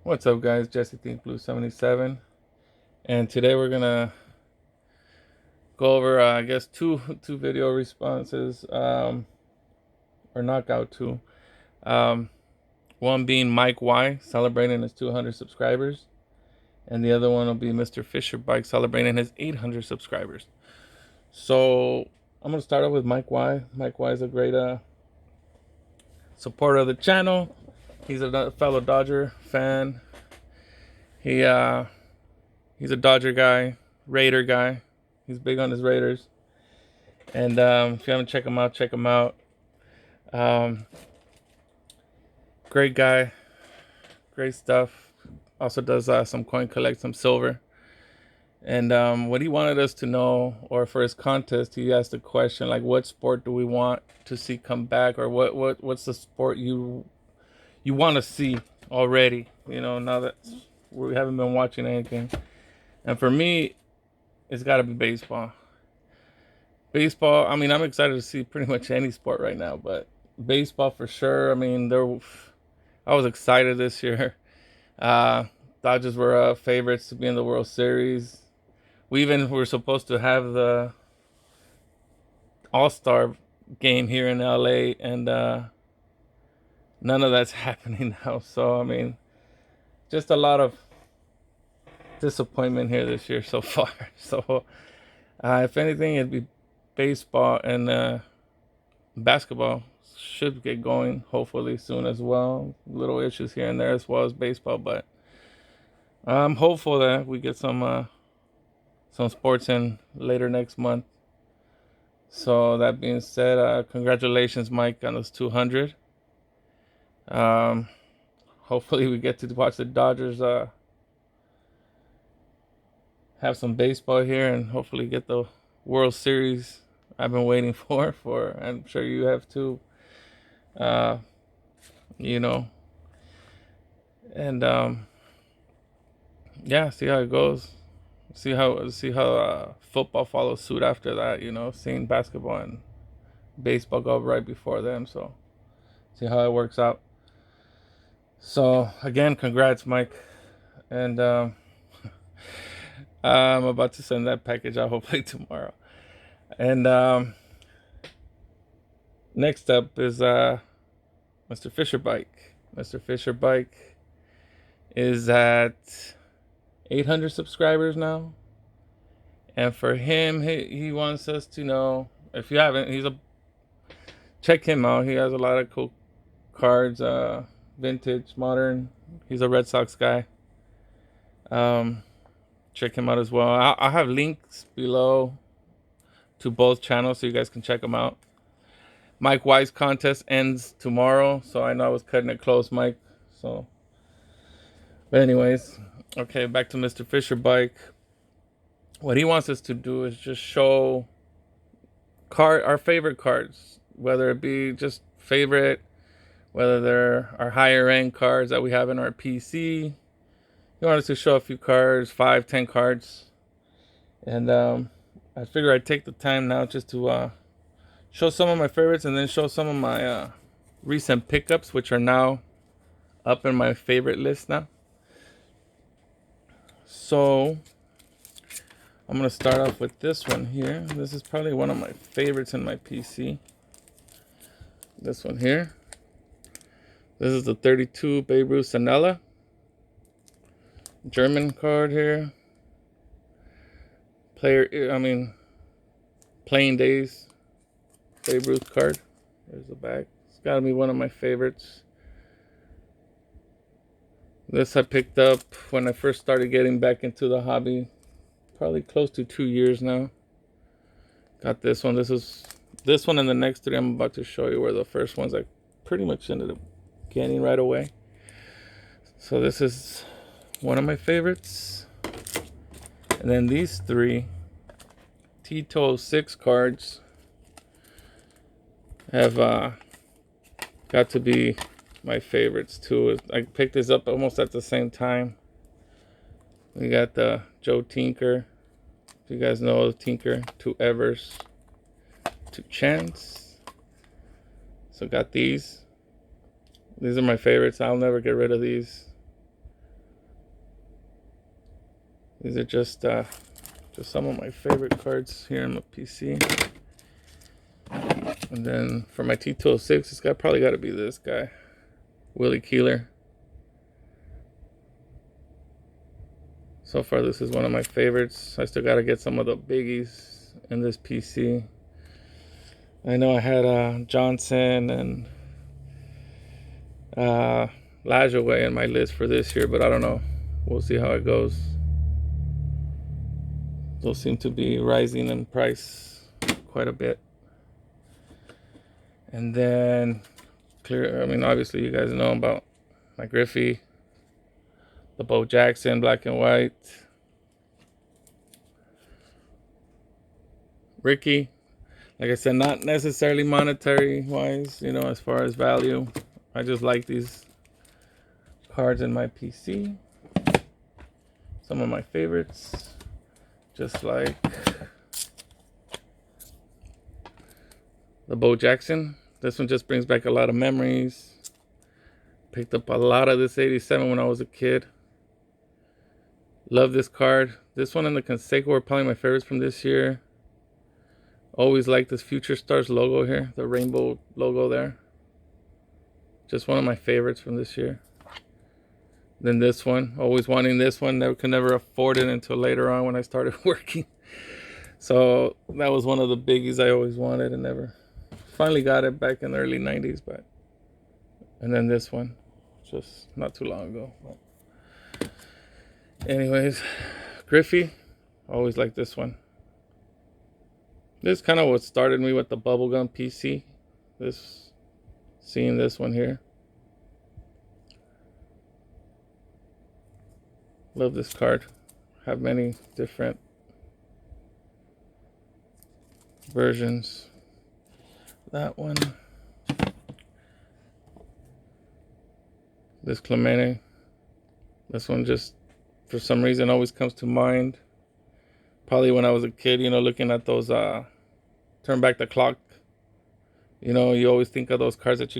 What's up, guys? Jesse Think Blue 77, and today we're gonna go over, I guess, two video responses, or knockout two. Um, One being Mike Y celebrating his 200 subscribers, and the other one will be Mr. Fisher Bike celebrating his 800 subscribers. So I'm gonna start off with Mike Y. Mike Y is a great supporter of the channel. He's a fellow Dodger fan. He he's a Dodger guy, Raider guy. He's big on his Raiders. And if you haven't checked him out, check him out. Um, Great guy, great stuff. Also does some coin collect, some silver. And what he wanted us to know, or for his contest, he asked a question like, "What sport do we want to see come back, or what's the sport you want to see already? You know, now that we haven't been watching anything." And for me, it's got to be baseball. Baseball. I mean, I'm excited to see pretty much any sport right now, but baseball for sure. I mean, I was excited this year. Uh, Dodgers were favorites to be in the World Series. We even were supposed to have the All-Star game here in LA, and none of that's happening now. So I mean, just a lot of disappointment here this year so far. So if anything, it'd be baseball, and basketball should get going hopefully soon as well. Little issues here and there as well as baseball, but I'm hopeful that we get some sports in later next month. So that being said, congratulations, Mike, on those 200. Hopefully we get to watch the Dodgers have some baseball here, and hopefully get the World Series I've been waiting for. I'm sure you have too. Uh, you know, and yeah, see how it goes. See how football follows suit after that. You know, seeing basketball and baseball go right before them. So see how it works out. So again, congrats, Mike, and I'm about to send that package out hopefully tomorrow. And next up is Mr. Fisher Bike. Mr. Fisher Bike is at 800 subscribers now. And for him, he wants us to know, if you haven't, check him out. He has a lot of cool cards, vintage, modern. He's a Red Sox guy. Check him out as well. I'll have links below to both channels so you guys can check them out. Mike Y's contest ends tomorrow, so I know I was cutting it close, Mike. So, but anyways, okay, back to Mr. Fisher Bike. What he wants us to do is just show our favorite cards, whether it be just favorite, whether they're our higher end cards that we have in our PC. He wanted us to show a few cards, 5-10 cards, and I figure I'd take the time now just to show some of my favorites, and then show some of my recent pickups, which are now up in my favorite list now. So I'm going to start off with this one here. This is probably one of my favorites in my PC. This one here. This is the 32 Babe Ruth Sanella. German card here. Playing days Babe Ruth card. There's the back. It's got to be one of my favorites. This I picked up when I first started getting back into the hobby. Probably close to 2 years now. Got this one. This one and the next three I'm about to show you were the first ones I pretty much ended up getting right away. So this is one of my favorites. And then these three Tito 6 cards have got to be my favorites too. I picked this up almost at the same time. We got the Joe Tinker. If you guys know Tinker, 2 Evers, 2 Chance. So got these. These are my favorites. I'll never get rid of these. These are just some of my favorite cards here on my PC. And then for my T206, it's probably got to be this guy, Willie Keeler. So far, this is one of my favorites. I still got to get some of the biggies in this PC. I know I had Johnson and Lajoie in my list for this year, but I don't know. We'll see how it goes. Those seem to be rising in price quite a bit. And then, obviously you guys know about my Griffey, the Bo Jackson black and white, Ricky. Like I said, not necessarily monetary wise, as far as value. I just like these cards in my PC. Some of my favorites, just like the Bo Jackson. This one just brings back a lot of memories. Picked up a lot of this 87 when I was a kid. Love this card. This one and the Conseco were probably my favorites from this year. Always liked this Future Stars logo here, the rainbow logo there. Just one of my favorites from this year. Then this one, always wanting this one. Could never afford it until later on when I started working. So that was one of the biggies I always wanted and never finally got it back in the early 90s. And then this one, just not too long ago. But anyways, Griffey, always liked this one. This is kind of what started me with the bubblegum PC. Seeing this one here. Love this card. Have many different versions. That one. This Clemente. This one just, for some reason, always comes to mind. Probably when I was a kid, looking at those turn back the clock. You always think of those cards that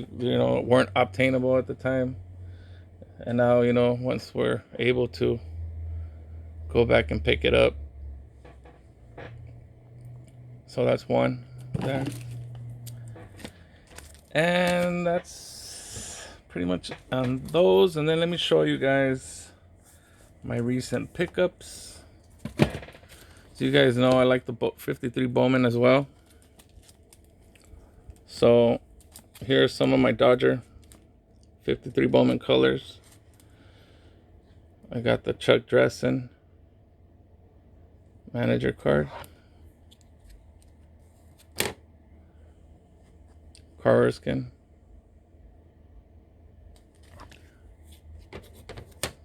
weren't obtainable at the time. And now, once we're able to go back and pick it up. So that's one there. And that's pretty much on those. And then let me show you guys my recent pickups. So you guys know I like the 53 Bowman as well. So here's some of my Dodger 53 Bowman colors. I got the Chuck Dressen manager card. Carl Erskine.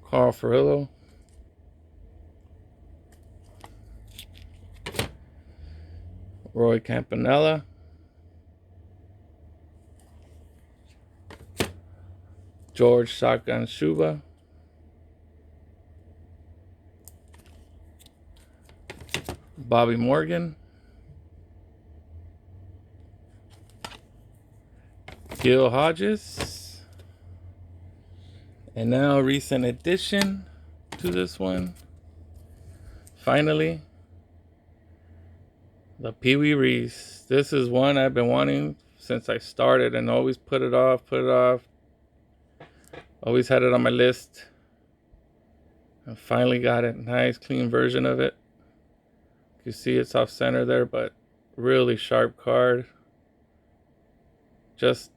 Carl Furillo. Roy Campanella. George Shotgun Shuba. Bobby Morgan. Gil Hodges. And now a recent addition to this one. Finally, the Peewee Reese. This is one I've been wanting since I started and always put it off. Always had it on my list. I finally got it. Nice, clean version of it. You see it's off center there, but really sharp card. Just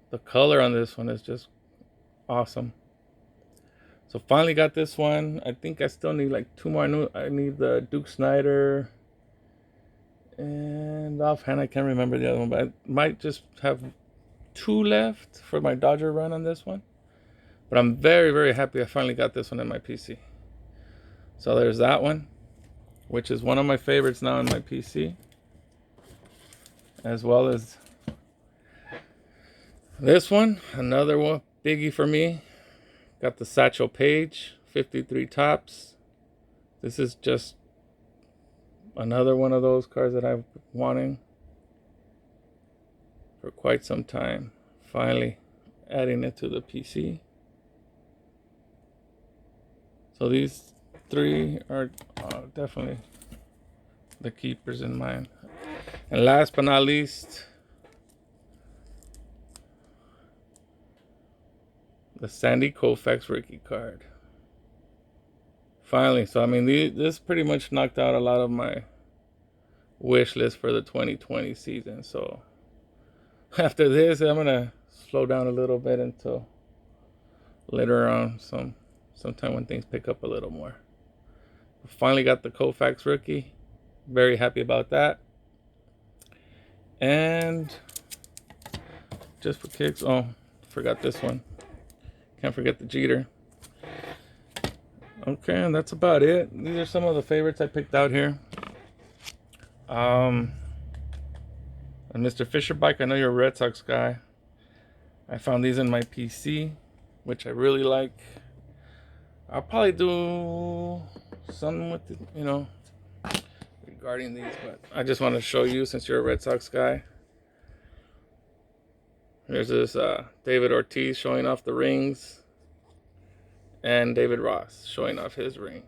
the color on this one is just awesome. So finally got this one. I think I still need like two more. I need the Duke Snyder. And offhand, I can't remember the other one, but I might just have two left for my Dodger run on this one. But I'm very, very happy I finally got this one in my PC. So there's that one, which is one of my favorites now in my PC. As well as this one, another one, biggie for me. Got the Satchel Paige, 53 Tops. This is just another one of those cards that I've been wanting for quite some time. Finally adding it to the PC. So these three are definitely the keepers in mine. And last but not least, the Sandy Koufax rookie card. Finally, so I mean, this pretty much knocked out a lot of my wish list for the 2020 season. So after this, I'm gonna slow down a little bit until later on, sometime when things pick up a little more. Finally got the Koufax rookie. Very happy about that. And just for kicks, oh, forgot this one. Can't forget the Jeter. Okay, and that's about it. These are some of the favorites I picked out here. And Mr. Fisher Bike, I know you're a Red Sox guy. I found these in my PC, which I really like. I'll probably do something with it, regarding these, but I just want to show you since you're a Red Sox guy. Here's this David Ortiz showing off the rings, and David Ross showing off his ring.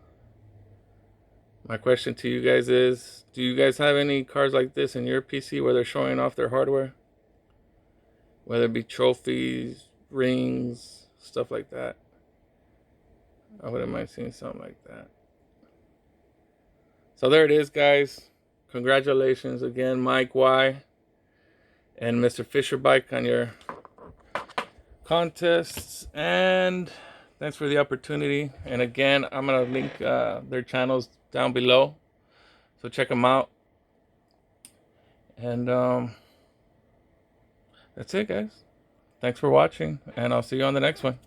My question to you guys is, do you guys have any cards like this in your PC where they're showing off their hardware? Whether it be trophies, rings, stuff like that. I wouldn't mind seeing something like that. So there it is, guys. Congratulations again, Mike Y. and Mr. Fisher Bike on your contests. And thanks for the opportunity. And again, I'm going to link their channels down below. So check them out. And that's it, guys. Thanks for watching. And I'll see you on the next one.